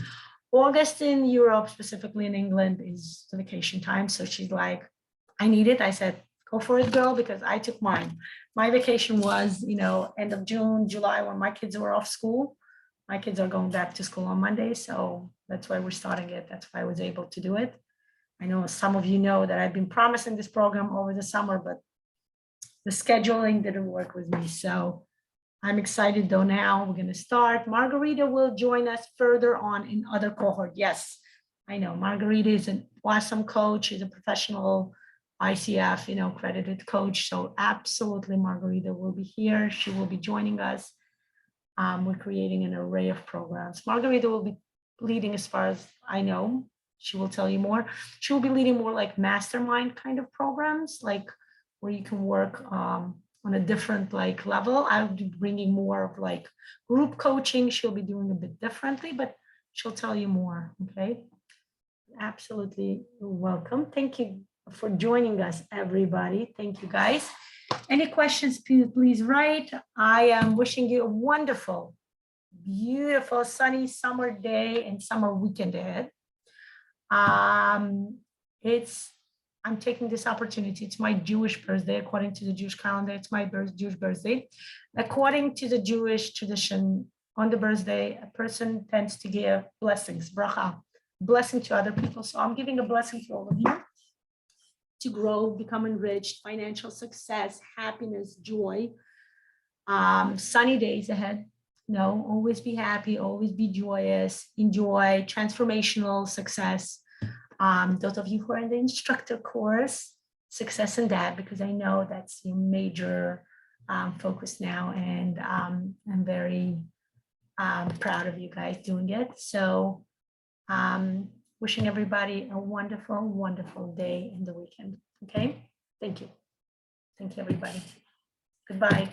August in Europe, specifically in England, is the vacation time. So she's like, I need it. I said, go for it, girl, because I took mine. My vacation was, end of June, July, when my kids were off school. My kids are going back to school on Monday, so that's why we're starting it. That's why I was able to do it. I know some of you know that I've been promising this program over the summer, but the scheduling didn't work with me. So I'm excited though now. We're going to start. Margarita will join us further on in other cohort. Yes, I know. Margarita is an awesome coach. She's a professional ICF, accredited coach. So absolutely, Margarita will be here. She will be joining us. We're creating an array of programs. Margarita will be leading, as far as I know. She will tell you more. She will be leading more like mastermind kind of programs, like where you can work on a different level. I'll be bringing more of group coaching. She'll be doing a bit differently, but she'll tell you more. Okay. Absolutely welcome. Thank you for joining us, everybody. Thank you, guys. Any questions, please write. I am wishing you a wonderful, beautiful, sunny summer day and summer weekend ahead. I'm taking this opportunity. It's my Jewish birthday, according to the Jewish calendar. It's my Jewish birthday. According to the Jewish tradition, on the birthday, a person tends to give blessings, bracha, blessing to other people. So I'm giving a blessing to all of you to grow, become enriched, financial success, happiness, joy, sunny days ahead. Always be happy, always be joyous, enjoy transformational success. Those of you who are in the instructor course, success in that, because I know that's your major focus now, and I'm very proud of you guys doing it. So wishing everybody a wonderful, wonderful day in the weekend. Okay, thank you. Thank you, everybody. Goodbye.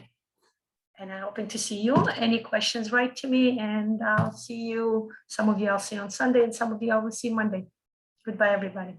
And I'm hoping to see you. Any questions, write to me, and I'll see you. Some of you I'll see on Sunday, and some of you I will see Monday. Goodbye, everybody.